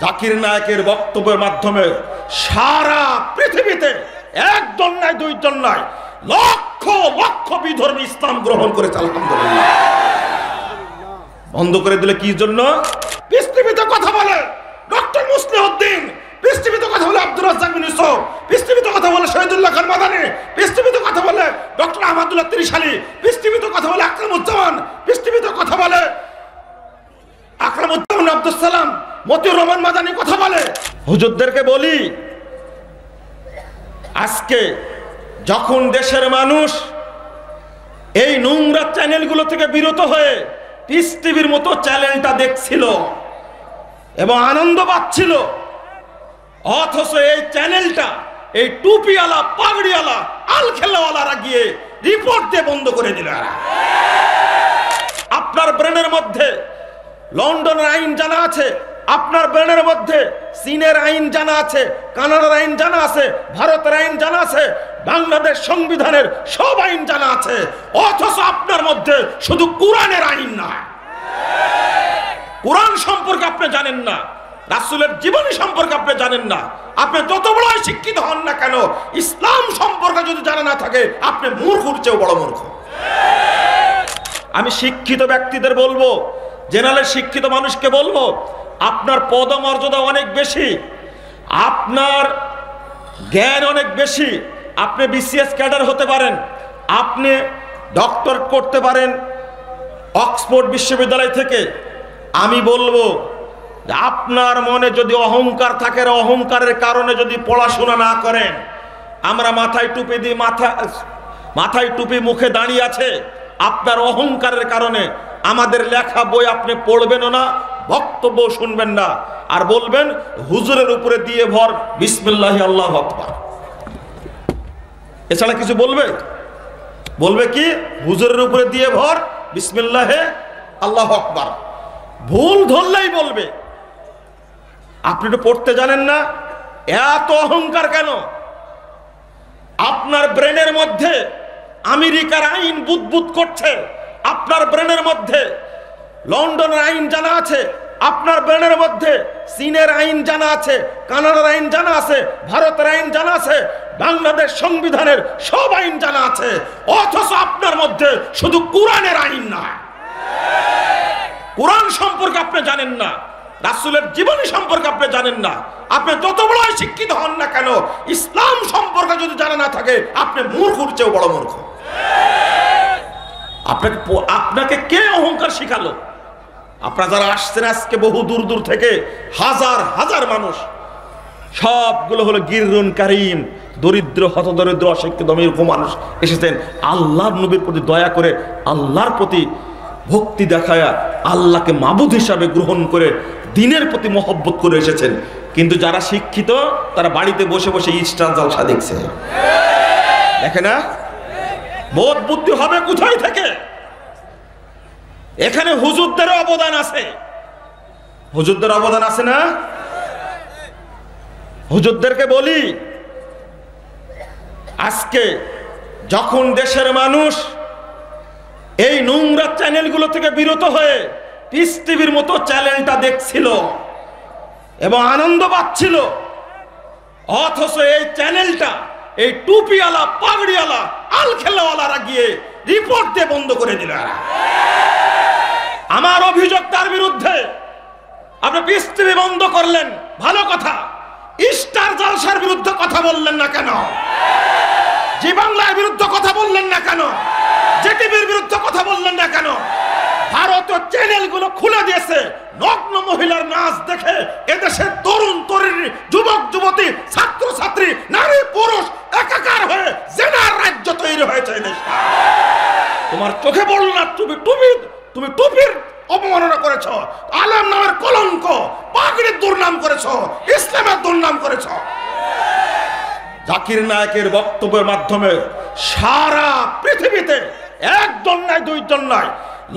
জাকির নায়েকের বক্তব্যের মাধ্যমে সারা পৃথিবীতে একজন নাই দুইজন নাই লক্ষ লক্ষ বিধর্মী ইসলাম গ্রহণ করেছে আলহামদুলিল্লাহ। বন্ধ করে দিলে কি জন্য? পৃথিবীতে কথা বলে ডক্টর মুসলিউদ্দিন, পৃথিবীতে কথা বলে আব্দুর রাজ্জাক বিন ইউসুফ, পৃথিবীতে কথা বলে শহীদুল্লাহ খান মাদানী, পৃথিবীতে কথা বলে ডক্টর আহমদুল্লাহ ত্রিশালী, পৃথিবীতে কথা বলে আকরামুজ্জামান, পৃথিবীতে কথা বলে আকরামুজ্জামান আব্দুল সালাম, মতিউর রহমান মাদানী কথা বলে। হুজুরদেরকে বলি, আজকে যখন দেশের মানুষ এই নোংরা চ্যানেলগুলো থেকে বিরত হয়ে পিস টিভির মতো চ্যানেলটা দেখছিল এবং আনন্দ পাচ্ছিল, অথচ এই চ্যানেলটা এই টুপিওয়ালা পাগড়িওয়ালা আল খেলাওয়ালারা গিয়ে রিপোর্ট দিয়ে বন্ধ করে দিল। আপনার ব্রেনের মধ্যে লন্ডনের আইন জানা আছে, আপনার ব্রেনের মধ্যে চীনের আইন জানা আছে, কানাডার আইন জানা আছে, ভারতের আইন জানা আছে, বাংলাদেশ সংবিধানের সব আইন জানা আছে, অথচ আপনার মধ্যে শুধু কোরআনের আইন নয়, কোরআন সম্পর্কে আপনি জানেন না, রাসূলের জীবনী সম্পর্কে আপনি জানেন না। আপনি যত বড় শিক্ষিত হন না কেন, ইসলাম সম্পর্কে যদি জানা না থাকে আপনি মূর্খর চেয়েও বড় মূর্খ। আমি শিক্ষিত ব্যক্তিদের বলবো, জেনারেল শিক্ষিত মানুষকে বলবো, আপনার পদমর্যাদা অনেক বেশি, আপনার জ্ঞান অনেক বেশি, আপনি বিসিএস ক্যাডার হতে পারেন, আপনি ডক্টর করতে পারেন অক্সফোর্ড বিশ্ববিদ্যালয় থেকে। আমি বলবো আপনার মনে যদি অহংকার থাকে, অহংকারের কারণে যদি পড়াশোনা না করেন, আমরা মাথায় টুপি দিয়ে মাথায় টুপি মুখে দাঁড়িয়ে আছে, আপনার অহংকারের কারণে আমাদের লেখা বই আপনি পড়বেনও না, বক্তব্য শুনবেন না, আর বলবেন হুজুরের উপরে দিয়ে ভর বিসমিল্লাহি আল্লাহু আকবার। এছাড়া কিছু বলবে কি? হুজুরের উপরে দিয়ে ভর বিসমিল্লাহি আল্লাহু আকবার। ভুল ধরলেই বলবে। আপনি তো পড়তে জানেন না, এত অহংকার কেন? আপনার ব্রেনের মধ্যে আমেরিকার আইন বুদবুদ করছে, আপনার ব্রেনের মধ্যে লন্ডনের আইন জানা আছে, আপনার ব্রেনের মধ্যে চীনের আইন জানা আছে, কানাডার আইন জানা আছে, ভারতের আইন জানা আছে, বাংলাদেশ সংবিধানের সব আইন জানা আছে, অথচ আপনার মধ্যে শুধু কোরআনের আইন নয়, কোরআন সম্পর্কে আপনি জানেন না, রাসূলের জীবনী সম্পর্কে আপনি জানেন না। আপনি যত বড় শিক্ষিত হন না কেন, ইসলাম সম্পর্কে যদি জানা না থাকে আপনি মূর্খর চেয়েও বড় মূর্খ। আপনাকে কে অহংকার শিখালো? আপনারা যারা আসছেন আজকে বহু দূর দূর থেকে, হাজার হাজার মানুষ, সবগুলো হলো গিররুন কারিম, দরিদ্র হতদরিদ্র অশিক্ষিত মূর্খ মানুষ এসেছেন আল্লাহর নবীর প্রতি দয়া করে, আল্লাহর প্রতি ভক্তি দেখায়া, আল্লাহকে মাবুদ হিসাবে গ্রহণ করে দ্বীনের প্রতি মহব্বত করে এসেছেন। কিন্তু যারা শিক্ষিত তারা বাড়িতে বসে বসে ইস্টার জালসা দেখছে। দেখে না? বোধ বুদ্ধি হবে কোথায় থেকে? এখানে হুজুরদের অবদান আছে, হুজুরদের অবদান আছে না? হুজুরদেরকে বলি, আজকে যখন দেশের মানুষ এই নোংরা চ্যানেলগুলো থেকে বিরত হয়ে পিস টিভির মতো চ্যানেলটা দেখছিল এবং আনন্দ পাচ্ছিল, অথচ এই চ্যানেলটা এই টুপিওয়ালা পাগড়িওয়ালা আল খেলাওয়ালারা গিয়ে রিপোর্ট দিয়ে বন্ধ করে দিল। আমার অভিযোগ তার বিরুদ্ধে। আপনি পিস টিভি বন্ধ করলেন, ভালো কথা, স্টার জলসার বিরুদ্ধে কথা বললেন না কেন? জি বাংলার বিরুদ্ধে কথা বললেন না কেন? জেটিভির বিরুদ্ধে কথা বললেন না কেন? ভারতীয় চ্যানেলগুলো খুলে দিয়েছে, নগ্ন মহিলার নাচ দেখে এদেশের তরুণ তরুণী, যুবক যুবতী, ছাত্র ছাত্রী, নারী পুরুষ একাকার হয়ে জেনার রাজ্য তৈরি হয়েছে। তোমার চোখে পড়ল না? তুমি টুপির অপমাননা করেছ, আলেম নামের কলঙ্ক, পাগড়ির দুর্নাম করেছ, ইসলামের দুর্নাম করেছ। জাকির নায়েকের বক্তব্যের মাধ্যমে সারা পৃথিবীতে একজন নাই দুইজন নাই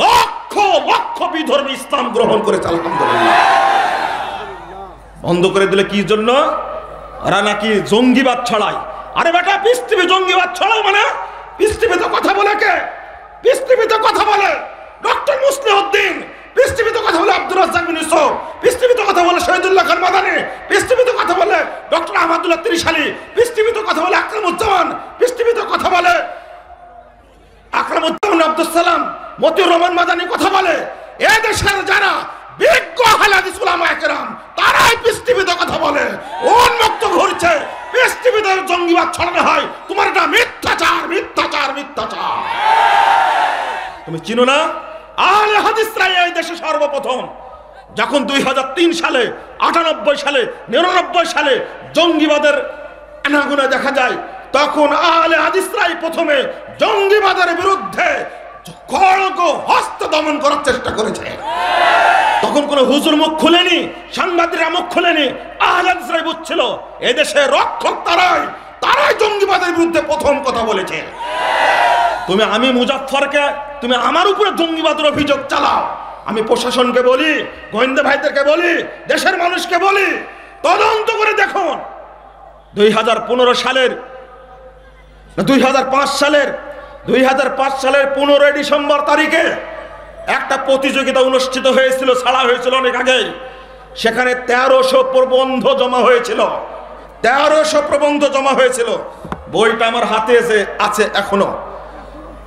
লক্ষ লক্ষ বিধর্মী ইসলাম গ্রহণ করেছে আলহামদুলিল্লাহ। বন্ধ করে দিলে কি জন্য? ওরা নাকি জঙ্গিবাদ ছড়ায়। আরে বেটা, পিস টিভি জঙ্গিবাদ ছড়ায় মানে? পিস টিভিতে কথা বলে কে? পিস টিভিতে কথা বলে ডক্টর মুসলিউদ্দিন, পিস টিভিতে কথা বলে আব্দুর রাজ্জাক বিন ইউসুফ, পিস টিভিতে কথা বলে শহীদুল্লাহ খান মাদানী, পিস টিভিতে কথা বলে ডক্টর আহমদুল্লাহ ত্রিশালী, পিস টিভিতে কথা বলে আকরামুজ্জামান, পিস টিভিতে কথা বলে আকরামুজ্জামান আব্দুল সালাম, মতিউর রহমান মাদানী কথা বলে। এই দেশের যারা বিজ্ঞ আহলে হাদিস উলামায়ে কেরাম তারাই পিস টিভিতে কথা বলে, উন্মুক্ত ঘুরছে, পিস টিভিতে জঙ্গিবাদ ছড়ানো হয়। তোমার এটা মিথ্যাচার, মিথ্যাচার, মিথ্যাচার। তুমি চিনো না আহলে হাদিসরা এই দেশে সর্বপ্রথম যখন 2003 সালে, 98 সালে, 99 সালে জঙ্গিবাদের আনাগোনা দেখা যায়, তখন আহলে হাদিসরাই প্রথমে জঙ্গিবাদের বিরুদ্ধে খড়গ হস্ত দমন করার চেষ্টা করেছে। তখন কোনো হুজুর মুখ খুলেনি, সাংবাদিকরা মুখ খুলেনি, আহলে হাদিসরাই বুঝছিল এদেশে রক্ষক তারাই, তারাই জঙ্গিবাদের বিরুদ্ধে প্রথম কথা বলেছে। আমি মুজাফফরকে তুমি আমার উপরে জঙ্গিবাদের অভিযোগ চালাও, আমি প্রশাসনকে বলি, গোয়েন্দা ভাইদেরকে বলি, দেশের মানুষকে বলি, তদন্ত করে দেখুন। 2015 সালের 2005 সালের 15 ডিসেম্বর তারিখে একটা প্রতিযোগিতা অনুষ্ঠিত হয়েছিল, ছাড়া হয়েছিল অনেক আগেই। সেখানে 1300 প্রবন্ধ জমা হয়েছিল, 1300 প্রবন্ধ জমা হয়েছিল। বইটা আমার হাতে আছে এখনো।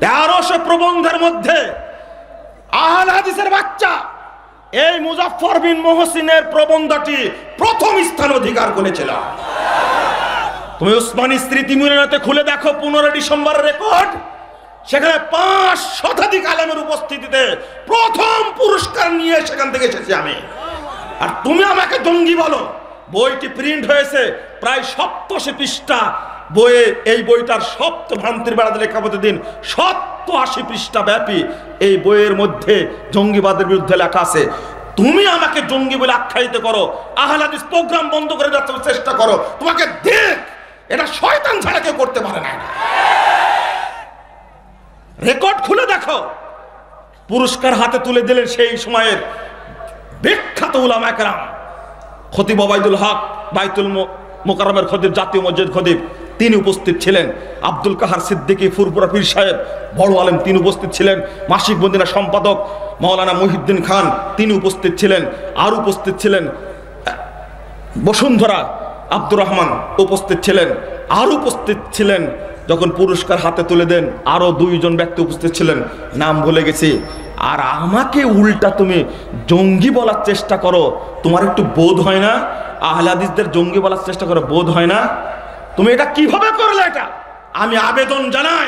1300 প্রবন্ধের মধ্যে আহলে হাদিসের বাচ্চা এই মুজাফফর বিন মুহসিনের প্রবন্ধটি প্রথম স্থান অধিকার করেছিল। তুমি উসমানী স্মৃতি মিলনায়তে খুলে দেখো 15 ডিসেম্বরের রেকর্ড, সেখানে 5 শতাধিক আলেমের উপস্থিতিতে প্রথম পুরস্কার নিয়ে সেখান থেকে এসেছি আমি। আর তুমি আমাকে জঙ্গি বলো। বইটি প্রিন্ট হয়েছে প্রায় 87 পৃষ্ঠা বইয়ে। এই বইটার ভ্রান্তির বেড়াতে লেখা প্রতিদিন 87 পৃষ্ঠা ব্যাপী এই বইয়ের মধ্যে জঙ্গিবাদের বিরুদ্ধে লেখা আছে। তুমি আমাকে জঙ্গি বলে আখ্যায়িত করো, আহলে হাদিস প্রোগ্রাম বন্ধ করে দেওয়ার চেষ্টা করো, তোমাকে দেখ, এটা শয়তান ছাড়া কেউ করতে পারে না। রেকর্ড খুলে দেখো। পুরস্কার হাতে তুলে দিলেন সেই সময়ের বিখ্যাত উলামায়ে কেরাম, খতিব ওবায়দুল হক, বাইতুল মোকাররমের খতিব, জাতীয় মসজিদ খতিব, তিনি উপস্থিত ছিলেন। আব্দুল কাহার সিদ্দিকী ফুরফুরা পীর সাহেব, বড় আলেম, তিনি উপস্থিত ছিলেন। মাসিক মদিনা সম্পাদক মাওলানা মুহিউদ্দিন খান, তিনি উপস্থিত ছিলেন। আর উপস্থিত ছিলেন বসুন্ধরা আব্দুর রহমান, উপস্থিত ছিলেন। আর উপস্থিত ছিলেন যখন পুরস্কার হাতে তুলে দেন আরো 2 জন ব্যক্তি উপস্থিত ছিলেন, নাম ভুলে গেছি। আর আমাকে উল্টা তুমি জঙ্গি বলার চেষ্টা করো, তোমার একটু বোধ হয় না? আহলে হাদিসদের জঙ্গি বলার চেষ্টা করো, বোধ হয় না? তুমি এটা কিভাবে করলে? এটা আমি আবেদন জানাই,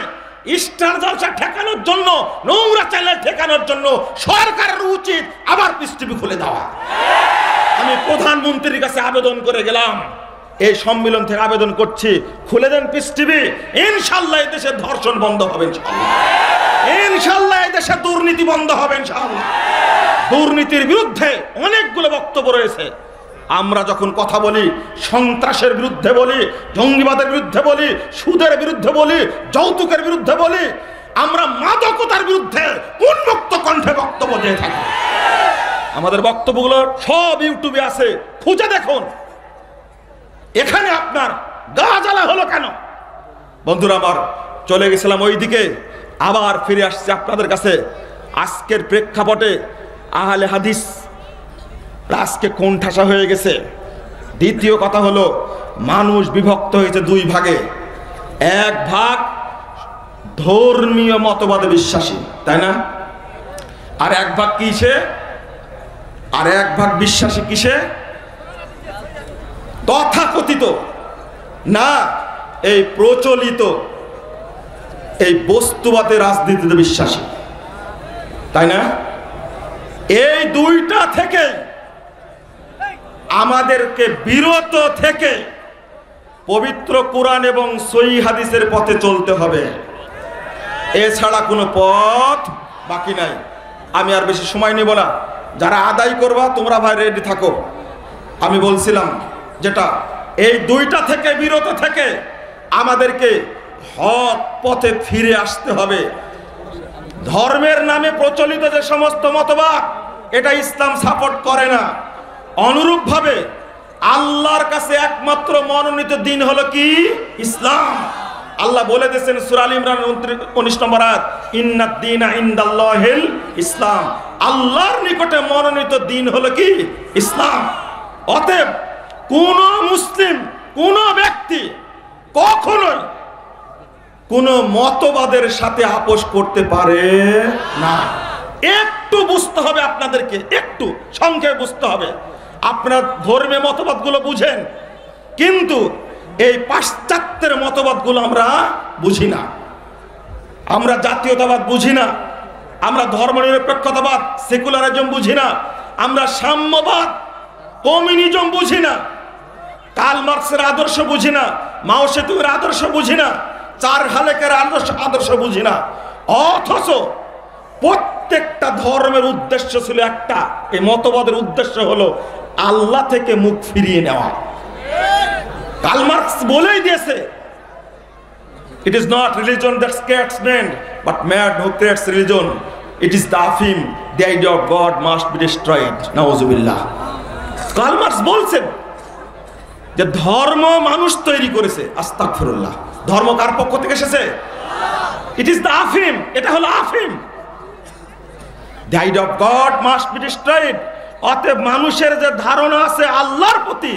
স্টার জলসা ঠেকানোর জন্য, নোংরা চ্যানেল ঠেকানোর জন্য সরকারের উচিত আবার পিস টিভি খুলে দেওয়া। আমি প্রধানমন্ত্রীর কাছে আবেদন করে গেলাম, এই সম্মেলন থেকে আবেদন করছি, খুলে দেন পিস টিভি। ইনশাআল্লাহ এই দেশে ধর্ষণ বন্ধ হবে, ইনশাআল্লাহ। ইনশাআল্লাহ এই দেশে দুর্নীতি বন্ধ হবে, ইনশাআল্লাহ। দুর্নীতির বিরুদ্ধে অনেকগুলো বক্তব্য রয়েছে। আমরা যখন কথা বলি, সন্ত্রাসের বিরুদ্ধে বলি, জঙ্গিবাদের বিরুদ্ধে বলি, সুদের বিরুদ্ধে বলি, যৌতুকের বিরুদ্ধে বলি, আমরা মাদকতার বিরুদ্ধে উন্মুক্ত কণ্ঠে বক্তব্য দিয়ে থাকি। আমাদের বক্তব্যগুলো সব ইউটিউবে আছে, খুঁজে দেখুন। এখানে আপনার গা জ্বালা হলো কেন? বন্ধুরা আমার, চলে গেছিলাম ওই দিকে, আবার ফিরে আসছে আপনাদের কাছে। আজকের প্রেক্ষাপটে আহলে হাদিস আজকে কোণঠাসা হয়ে গেছে। দ্বিতীয় কথা হলো, মানুষ বিভক্ত হয়েছে 2 ভাগে। এক ভাগ ধর্মীয় মতবাদে বিশ্বাসী, তাই না? আর এক ভাগ কিসে? আর এক ভাগ বিশ্বাসী কিসে? তথাকথিত না, এই প্রচলিত এই বস্তুবাদী রাজনীতিতে বিশ্বাসী, তাই না? এই 2টা থেকে আমাদেরকে বিরত থেকে পবিত্র কোরআন এবং সহিহ হাদিসের পথে চলতে হবে, এছাড়া কোনো পথ বাকি নাই। আমি আর বেশি সময় নেব না, যারা আদায় করবা তোমরা ভাই রেডি থাকো। আমি বলছিলাম যেটা, এই 2টা থেকে বিরত থেকে আমাদেরকে হক পথে ফিরে আসতে হবে। ধর্মের নামে প্রচলিত যে সমস্ত মতবাদ, এটা ইসলাম সাপোর্ট করে না। অনুরূপভাবে আল্লাহর কাছে একমাত্র মনোনীত দিন হলো কি? ইসলাম। আল্লাহ বলে দিয়েছেন সূরা আল ইমরান 19 নম্বর আয়াত, ইন্নাদ দীনা ইনদাল্লাহিল ইসলাম, আল্লাহর নিকটে মনোনীত দিন হলো কি? ইসলাম। অতএব কোন মুসলিম, কোন ব্যক্তি কখনোই কোন মতবাদের সাথে আপোষ করতে পারে না। একটু বুঝতে হবে আপনাদেরকে, একটু সংক্ষেপে বুঝতে হবে। আপনারা ধর্মীয় মতবাদগুলো বুঝেন, কিন্তু এই পাশ্চাত্যের মতবাদগুলো আমরা বুঝি না। আমরা জাতীয়তাবাদ বুঝি না, আমরা ধর্মনিরপেক্ষতাবাদ সেকুলারিজম বুঝি না, আমরা সাম্যবাদ কমিউনিজম বুঝি না, কার্ল মার্কসের আদর্শ বুঝি না, মাও সেতুংয়ের আদর্শ বুঝি না, চার হালেকের আদর্শ বুঝি না। অথচ প্রত্যেকটা ধর্মের উদ্দেশ্য ছিল একটা, এই মতবাদের উদ্দেশ্য হলো আল্লাহ থেকে মুখ ফিরিয়ে নেওয়া। কার্ল মার্কস বলেই দিয়েছে, it is not religion that creates man but man who creates religion. It is the aphim, the idea of God must be destroyed. নাউযুবিল্লাহ। কার্ল মার্কস বলছেন যে ধর্ম মানুষ তৈরি করেছে। আস্তাগফিরুল্লাহ। ধর্ম কার পক্ষ থেকে এসেছে? ইট ইজ দ্য আফিম, এটা হলো আফিম। The idea of God must be destroyed. অতএব মানুষের যে ধারণা আছে আল্লাহর প্রতি,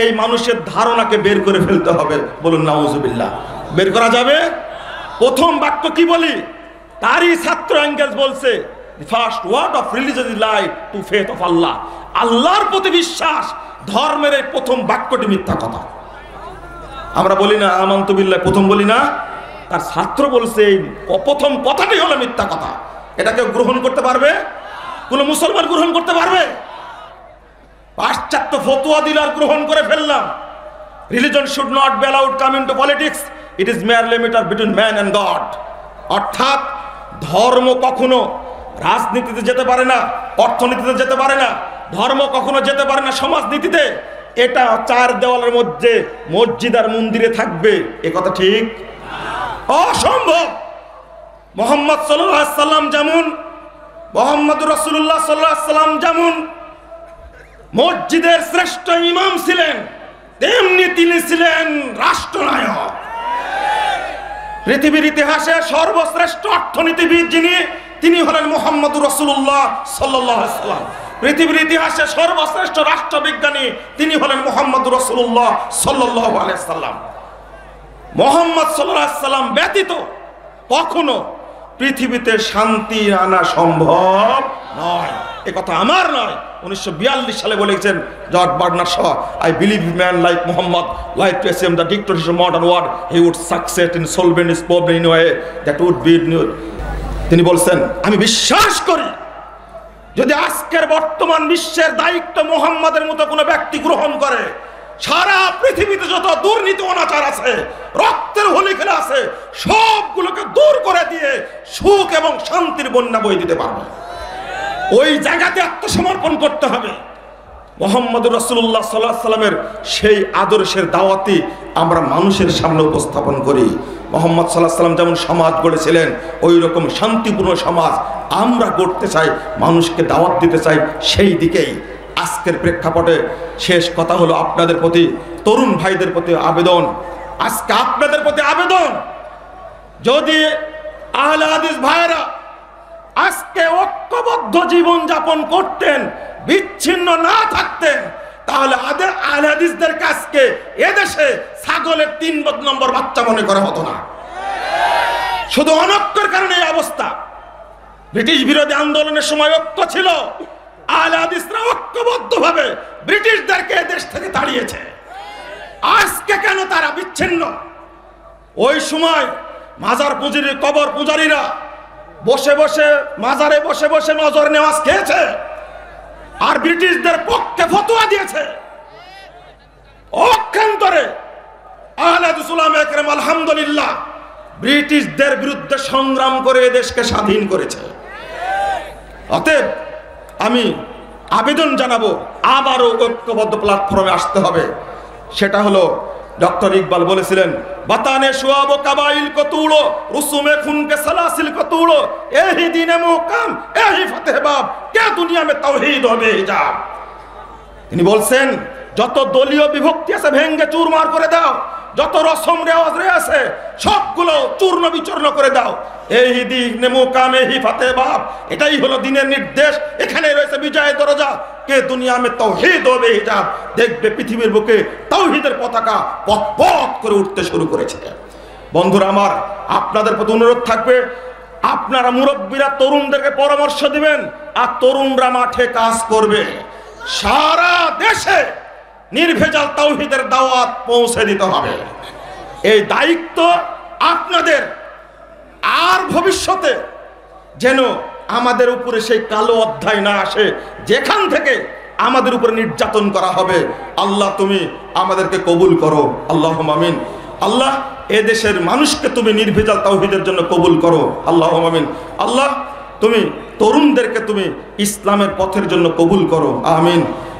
এই মানুষের ধারণাকে বের করে ফেলতে হবে। বলুন নাউযুবিল্লাহ। বের করা যাবে? প্রথম বাক্য কি বলি? তারই ছাত্র এঙ্গেলস বলছে, the first word of religion is lie to faith of Allah. আল্লাহর প্রতি বিশ্বাস, ধর্মের এই প্রথম বাক্যটি মিথ্যা কথা। আমরা বলি না আমানতু বিল্লাহ, প্রথম বলি না? তার ছাত্র বলছে এই প্রথম কথাটাই হলো মিথ্যা কথা। এটাকে গ্রহণ করতে পারবে? কোন মুসলমান গ্রহণ করতে পারবে? পাশ্চাত্য ফতোয়া দিল আর গ্রহণ করে ফেললাম। Religion should not be allowed come into politics, it is merely matter between man and God. অর্থাৎ ধর্ম কখনো রাজনীতিতে যেতে পারে না, অর্থনীতিতে যেতে পারে না, ধর্ম কখনো যেতে পারে না সমাজনীতিতে। এটা চার দেওয়ালের মধ্যে মসজিদ আর মন্দিরে থাকবে, এ কথা ঠিক? অসম্ভব। মুহাম্মদ সাল্লাল্লাহু আলাইহি সাল্লাম যেমন, মুহাম্মদুর রাসূলুল্লাহ সাল্লাল্লাহু আলাইহি সাল্লাম যেমন মসজিদের শ্রেষ্ঠ ইমাম ছিলেন, তেমনি তিনি ছিলেন রাষ্ট্রনায়ক। পৃথিবীর ইতিহাসে সর্বশ্রেষ্ঠ অর্থনীতিবিদ যিনি, তিনি হলেন মুহাম্মদুর রাসূলুল্লাহ সাল্লাল্লাহু আলাইহি সাল্লাম। পৃথিবীর ইতিহাসে সর্বশ্রেষ্ঠ রাষ্ট্রবিজ্ঞানী তিনি হলেন মুহাম্মদুর রাসূলুল্লাহ সাল্লাল্লাহু আলাইহি সাল্লাম। মুহাম্মদ সাল্লাল্লাহু আলাইহি সাল্লাম ব্যতীত কখনো পৃথিবীতে শান্তি আনা সম্ভব নয়। এ কথা আমার নয়, 1942 সালে বলেছেন George Bernard Shaw, I believe man like Muhammad like to assume the dictatorship of modern world, he would success in solving his problem in way that would be. তিনি বলছেন, আমি বিশ্বাস করি যদি আজকের বর্তমান বিশ্বের দায়িত্ব মুহাম্মাদের মতো কোনো ব্যক্তি গ্রহণ করে, সারা পৃথিবীতে যত দুর্নীতি অনাচার আছে, রক্তের হোলি খেলা আছে, সবগুলোকে দূর করে দিয়ে সুখ এবং শান্তির বন্যা বয়ে দিতে পারবে। ওই জায়গাতে আত্মসমর্পণ করতে হবে। মুহাম্মদুর রাসূলুল্লাহ সাল্লাল্লাহু আলাইহি সাল্লামের সেই আদর্শের দাওয়াতই আমরা মানুষের সামনে উপস্থাপন করি। মুহাম্মদ সাল্লাল্লাহু আলাইহি সাল্লাম যেমন সমাজ গড়েছিলেন, ওই রকম শান্তিপূর্ণ সমাজ আমরা গড়তে চাই, মানুষকে দাওয়াত দিতে চাই। সেই দিকেই আজকের প্রেক্ষাপটে শেষ কথা হলো আপনাদের প্রতি, তরুণ ভাইদের প্রতি আবেদন, আজকে আপনাদের প্রতি আবেদন, যদি আহলে হাদিস ভাইরা আজকে ঐক্যবদ্ধ জীবন যাপন করতেন, বিচ্ছিন্ন না থাকতেন, তাহলে আহলে হাদিসদের কাছকে এদেশে ছাগলের 3 নম্বর বাচ্চা মনে করা হতো না। শুধু অনৈক্যের কারণে এই অবস্থা। ব্রিটিশ বিরোধী আন্দোলনের সময় ঐক্য ছিল, আহলে হাদিসরা ঐক্যবদ্ধভাবে ব্রিটিশদেরকে দেশ থেকে তাড়িয়েছে। আজকে কেন তারা বিচ্ছিন্ন? ওই সময় মাজার পূজারী, কবর পূজারীরা বসে বসে মাজারে বসে বসে নজর নেওয়াজ খেয়েছে আর ব্রিটিশদের পক্ষে ফতোয়া দিয়েছে। অক্ষান্তরে আহলে হাদিস উলামায়ে কেরাম আলহামদুলিল্লাহ ব্রিটিশদের বিরুদ্ধে সংগ্রাম করে দেশকে স্বাধীন করেছে। অতএব আমি আবেদন জানাবো, আবারও ঐক্যবদ্ধ প্ল্যাটফর্মে আসতে হবে। সেটা হলো ডক্টর ইকবাল বলেছিলেন, বাতানে শুয়াব কাবাইল কো তুড়ো, রুসুমে খুন কে সালাসিল কো তুড়ো, এহি দিনে মুকাম এহি ফতেহ বাব, কে দুনিয়া মে তাওহীদ হবে হিজাব। তিনি বলছেন, যত দলীয় বিভক্তি আছে ভেঙ্গে চুরমার করে দাও, যত রসম রেওয়াজ রয়েছে সবগুলো চূর্ণ বিচূর্ণ করে দাও। এই দিক নেমু কামে হি ফাতে বাপ, এটাই হলো দিনের নির্দেশ। এখানে রয়েছে বিজয় দরজা, কে দুনিয়া মে তাওহীদ ও বেহিজাব। দেখবে পৃথিবীর বুকে তাওহীদের পতাকা পথ পথ করে উঠতে শুরু করেছে। বন্ধুরা আমার, আপনাদের প্রতি অনুরোধ থাকবে, আপনারা মুরব্বীরা তরুণদেরকে পরামর্শ দিবেন, আর তরুণরা মাঠে কাজ করবে। সারা দেশে নির্ভেজাল তাওহীদের দাওয়াত পৌঁছে দিতে হবে। এই দায়িত্ব আপনাদের। আর ভবিষ্যতে যেন আমাদের উপরে সেই কালো অধ্যায় না আসে, যেখান থেকে আমাদের উপরে নির্যাতন করা হবে। আল্লাহ তুমি আমাদেরকে কবুল করো, আল্লাহুম্মা আমিন। আল্লাহ এ দেশের মানুষকে তুমি নির্ভেজাল তাওহীদের জন্য কবুল করো, আল্লাহুম্মা আমিন। আল্লাহ তুমি তরুণদেরকে তুমি ইসলামের পথের জন্য কবুল করো, আমিন।